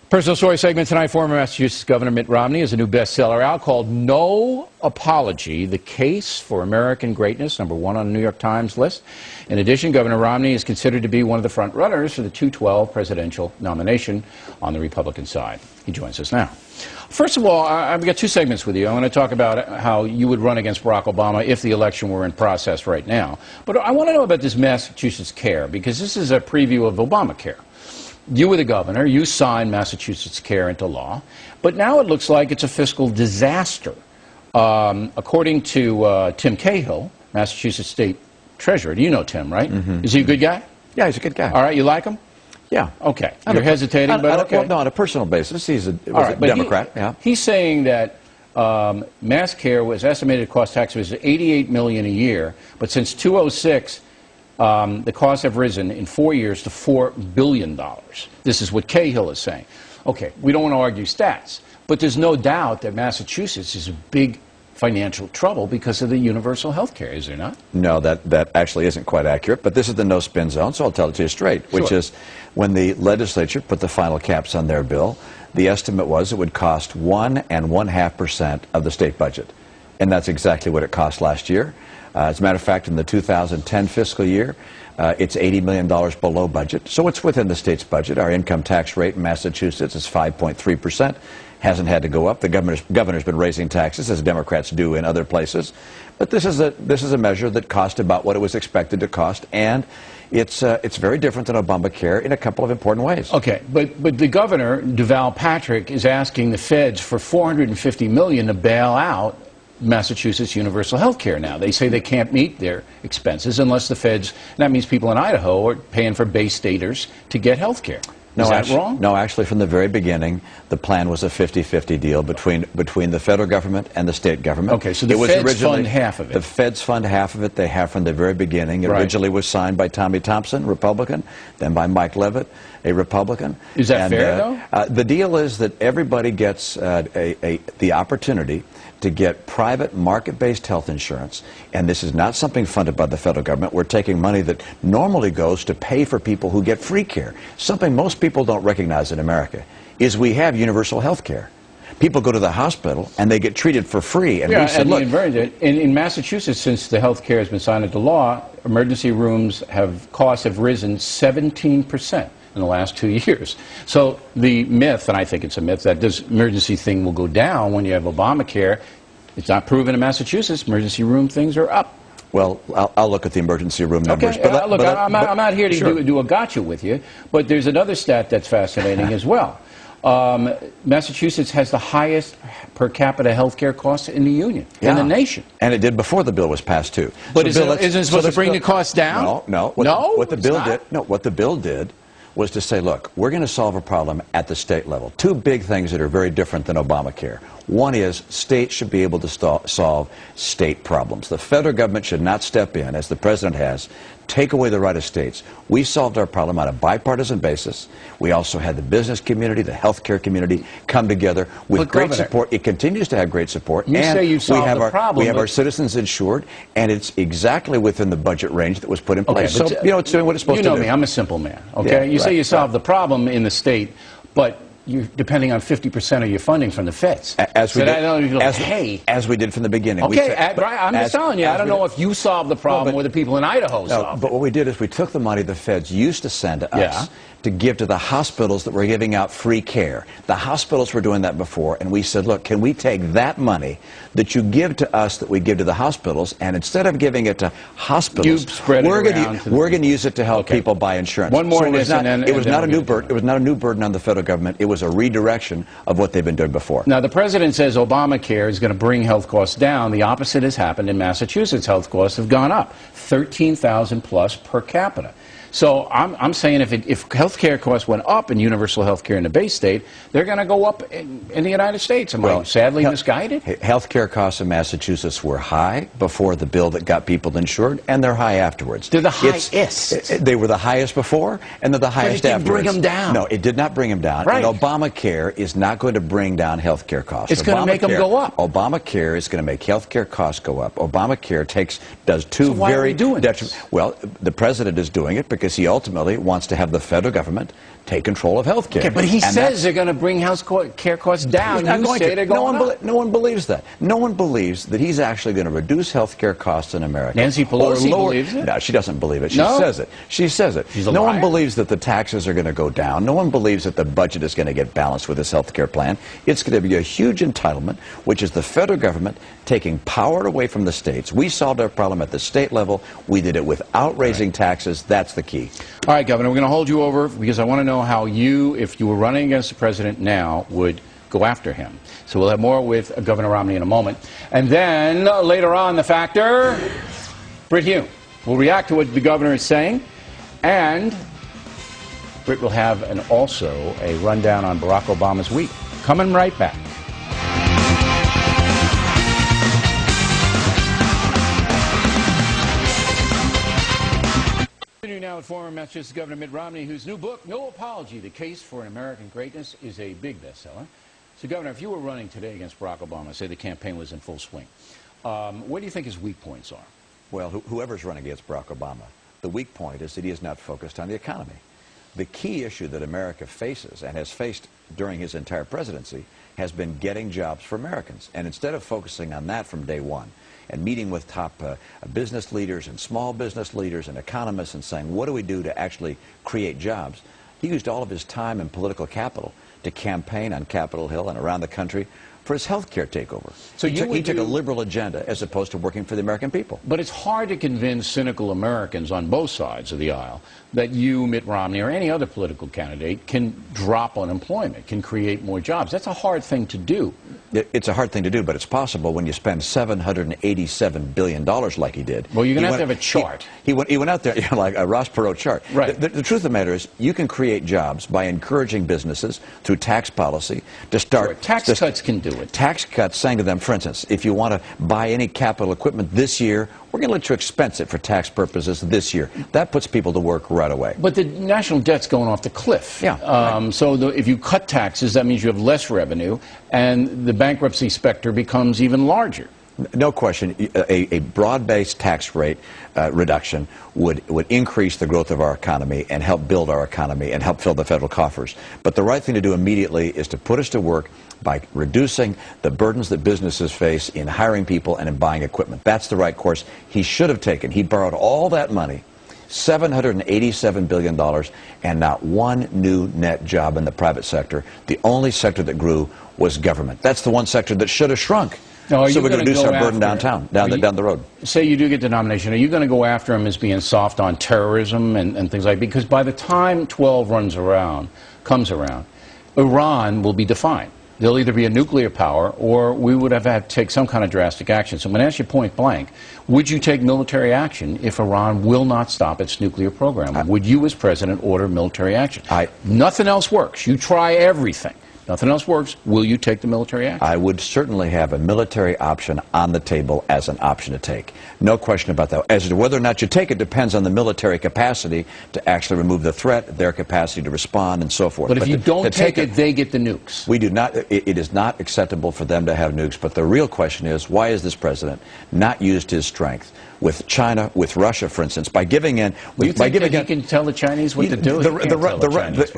Personal story segment tonight. Former Massachusetts Governor Mitt Romney has a new bestseller out called No Apology, The Case for American Greatness, #1 on the New York Times list. In addition, Governor Romney is considered to be one of the front runners for the 2012 presidential nomination on the Republican side. He joins us now. First of all, I've got two segments with you. I want to talk about how you would run against Barack Obama if the election were in process right now. But I want to know about this Massachusetts Care, because this is a preview of Obamacare. You were the governor. You signed Massachusetts Care into law. But now it looks like it's a fiscal disaster. According to Tim Cahill, Massachusetts State Treasurer. You know Tim, right? Mm-hmm. Is he a good guy? Yeah, he's a good guy. All right, you like him? Yeah. Okay. You're hesitating, but okay. Well, no, on a personal basis, he's a Democrat. Yeah. He's saying that Mass-Care was estimated to cost taxpayers $88 million a year, but since 2006, the costs have risen in 4 years to $4 billion. This is what Cahill is saying. Okay, we don't want to argue stats, but there's no doubt that Massachusetts is in big financial trouble because of the universal health care, is there not? No, that actually isn't quite accurate, but this is the no-spin zone, so I'll tell it to you straight, which is when the legislature put the final caps on their bill, the estimate was it would cost 1.5% of the state budget, and that's exactly what it cost last year. As a matter of fact, in the 2010 fiscal year, it's $80 million below budget, so it's within the state's budget. Our income tax rate in Massachusetts is 5.3%. Hasn't had to go up. The governor's been raising taxes, as Democrats do in other places. But this is a measure that cost about what it was expected to cost, and it's very different than Obamacare in a couple of important ways. Okay, but the governor, Deval Patrick, is asking the feds for $450 million to bail out Massachusetts universal health care now. They say they can't meet their expenses unless the feds, and that means people in Idaho, are paying for Bay Staters to get health care. Is that wrong? No, actually, from the very beginning, the plan was a 50-50 deal between the federal government and the state government. Okay, so the feds fund half of it. The feds fund half of it. They have from the very beginning. It originally was signed by Tommy Thompson, Republican, then by Mike Leavitt, a Republican. Is that fair, though? The deal is that everybody gets the opportunity to get private market-based health insurance, and this is not something funded by the federal government. We're taking money that normally goes to pay for people who get free care. Something most people don't recognize in America is we have universal health care. People go to the hospital and they get treated for free, and we said, look, in Massachusetts, since the health care has been signed into law, emergency rooms costs have risen 17% in the last 2 years. So the myth, and I think it's a myth, that this emergency thing will go down when you have Obamacare, it's not proven in Massachusetts. Emergency room things are up. Well, I'll look at the emergency room numbers. Okay, I'm not here to do a gotcha with you, but there's another stat that's fascinating as well. Massachusetts has the highest per capita health care costs in the union, in the nation. And it did before the bill was passed, too. But isn't it supposed to bring the costs down? No. What the bill did was to say, look, we're going to solve a problem at the state level. Two big things that are very different than Obamacare. One is states should be able to solve state problems. The federal government should not step in, as the president has, take away the right of states. We solved our problem on a bipartisan basis. We also had the business community, the healthcare community come together with great support. It continues to have great support. You say you solved the problem. We have our citizens insured, and it's exactly within the budget range that was put in place. Okay, so, you know, it's doing what it's supposed to do. You know me, I'm a simple man, okay? You say you solved the problem in the state, but you're depending on 50% of your funding from the feds. As we did from the beginning. Okay, I'm just telling you, I don't know if you solved the problem or the people in Idaho solved it. But what we did is we took the money the feds used to send to us to give to the hospitals that were giving out free care. The hospitals were doing that before, and we said, look, can we take that money that you give to us that we give to the hospitals, and instead of giving it to hospitals, we're going to use it to help people buy insurance. One more, so it was not a new burden. It was not a new burden on the federal government. It was a redirection of what they've been doing before. Now, the president says Obamacare is going to bring health costs down. The opposite has happened in Massachusetts. Health costs have gone up, $13,000 plus per capita. So I'm saying if health care costs went up in universal health care in the Bay State, they're going to go up in the United States. Am I sadly misguided? Health care costs in Massachusetts were high before the bill that got people insured, and they're high afterwards. They're the highest. They were the highest before, and they're the highest afterwards. But it didn't bring them down. No, it did not bring them down. Right. And Obamacare is not going to bring down health care costs. It's going to make them go up. Obamacare is going to make health care costs go up. Obamacare does two very detrimental. Well, the president is doing it because he ultimately wants to have the federal government take control of health care. Okay, but he says they're going to bring health care costs down. You say they're going up. No one believes that. No one believes that he's actually going to reduce health care costs in America. Nancy Pelosi believes it? No, she doesn't believe it. She says it. She says it. She's a no liar. one believes that the taxes are going to go down. No one believes that the budget is going to get balanced with this health care plan. It's going to be a huge entitlement, which is the federal government taking power away from the states. We solved our problem at the state level. We did it without raising taxes. That's the key. All right, Governor, we're going to hold you over because I want to know how you, if you were running against the president now, would go after him. So we'll have more with Governor Romney in a moment. And then later on, the factor, Britt Hume will react to what the governor is saying, and Britt will have also a rundown on Barack Obama's week. Coming right back. Now with former Massachusetts Governor Mitt Romney, whose new book, No Apology, The Case for American Greatness, is a big bestseller. So, Governor, if you were running today against Barack Obama, say the campaign was in full swing, what do you think his weak points are? Well, whoever's running against Barack Obama, the weak point is that he is not focused on the economy. The key issue that America faces and has faced during his entire presidency has been getting jobs for Americans. And instead of focusing on that from day one and meeting with top business leaders and small business leaders and economists and saying, what do we do to actually create jobs? He used all of his time and political capital to campaign on Capitol Hill and around the country for his health care takeover. So he took a liberal agenda as opposed to working for the American people. But it's hard to convince cynical Americans on both sides of the aisle that you, Mitt Romney, or any other political candidate can drop unemployment, can create more jobs. That's a hard thing to do. It's a hard thing to do, but it's possible when you spend $787 billion like he did. Well, you're going to have a chart. He went out there, like a Ross Perot chart. Right. The truth of the matter is you can create jobs by encouraging businesses through tax policy to start. Sure. Tax cuts can do it. Tax cuts, saying to them, for instance, if you want to buy any capital equipment this year, we're going to let you expense it for tax purposes this year. That puts people to work right away. But the national debt's going off the cliff. Yeah. Right. So if you cut taxes, that means you have less revenue, and the bankruptcy specter becomes even larger. No question. A broad-based tax rate reduction would increase the growth of our economy and help build our economy and help fill the federal coffers. But the right thing to do immediately is to put us to work by reducing the burdens that businesses face in hiring people and in buying equipment. That's the right course he should have taken. He borrowed all that money, $787 billion, and not one new net job in the private sector. The only sector that grew was government. That's the one sector that should have shrunk. Now, so we're going to reduce our burden downtown, down the road. Say you do get the nomination. Are you going to go after him as being soft on terrorism and things like that? Because by the time 12 comes around, Iran will be defined. There'll either be a nuclear power or we would have had to take some kind of drastic action. So I'm going to ask you point blank, would you take military action if Iran will not stop its nuclear program? Would you as president order military action? Nothing else works. You try everything. Nothing else works. Will you take the military action? I would certainly have a military option on the table as an option to take. No question about that. As to whether or not you take it depends on the military capacity to actually remove the threat, their capacity to respond, and so forth. But if you don't take it, they get the nukes. We do not. It is not acceptable for them to have nukes. But the real question is, why has this president not used his strength with China, with Russia, for instance, by giving in? You think that he can tell the Chinese what to do?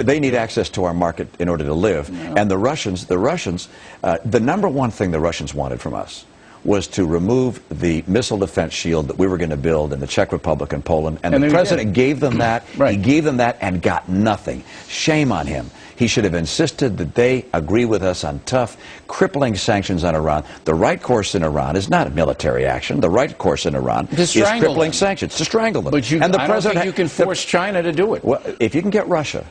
They need access to our market in order to live. No. And the Russians, the number one thing the Russians wanted from us was to remove the missile defense shield that we were going to build in the Czech Republic and Poland. And the president gave them that. Right. He gave them that and got nothing. Shame on him. He should have insisted that they agree with us on tough, crippling sanctions on Iran. The right course in Iran is not a military action. The right course in Iran is crippling sanctions, to strangle them. But I don't think you can force China to do it. Well, if you can get Russia,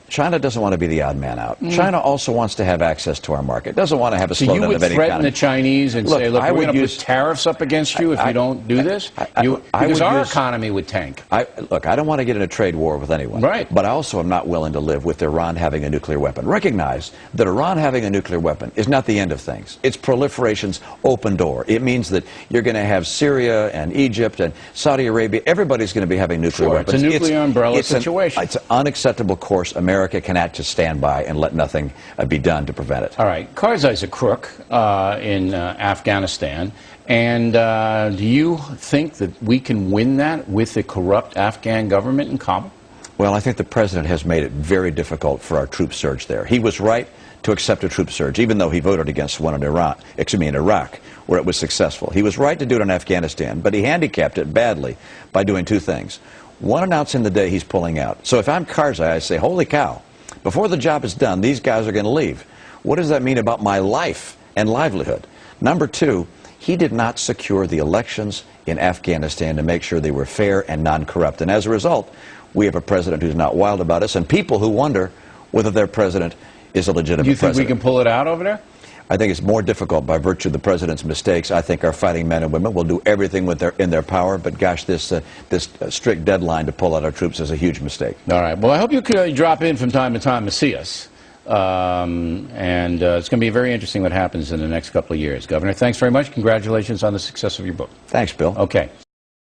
China doesn't want to be the odd man out. China also wants to have access to our market. Doesn't want to have a slowdown of any kind. So you would threaten the Chinese and say, look, we're going to put tariffs up against you if you don't do this? Because our economy would tank. Look, I don't want to get in a trade war with anyone. Right. But I also am not willing to live with Iran having a nuclear weapon. Recognize that Iran having a nuclear weapon is not the end of things. It's proliferation's open door. It means that you're going to have Syria and Egypt and Saudi Arabia. Everybody's going to be having nuclear weapons. It's a nuclear umbrella situation. It's an unacceptable course. America cannot just stand by and let nothing be done to prevent it. All right. Karzai's a crook in Afghanistan. And do you think that we can win that with the corrupt Afghan government in Kabul? Well, I think the president has made it very difficult for our troop surge there. He was right to accept a troop surge, even though he voted against one in Iraq, where it was successful. He was right to do it in Afghanistan, but he handicapped it badly by doing two things. One, announcing the day he's pulling out. So if I'm Karzai, I say, holy cow, before the job is done, these guys are going to leave. What does that mean about my life and livelihood? Number two, he did not secure the elections in Afghanistan to make sure they were fair and non-corrupt. And as a result, we have a president who's not wild about us, and people who wonder whether their president is a legitimate president. Do you think we can pull it out over there? I think it's more difficult by virtue of the president's mistakes. I think our fighting men and women will do everything in their power, but gosh, this strict deadline to pull out our troops is a huge mistake. All right. Well, I hope you could drop in from time to time to see us. It's going to be very interesting what happens in the next couple of years. Governor, thanks very much. Congratulations on the success of your book. Thanks, Bill. Okay.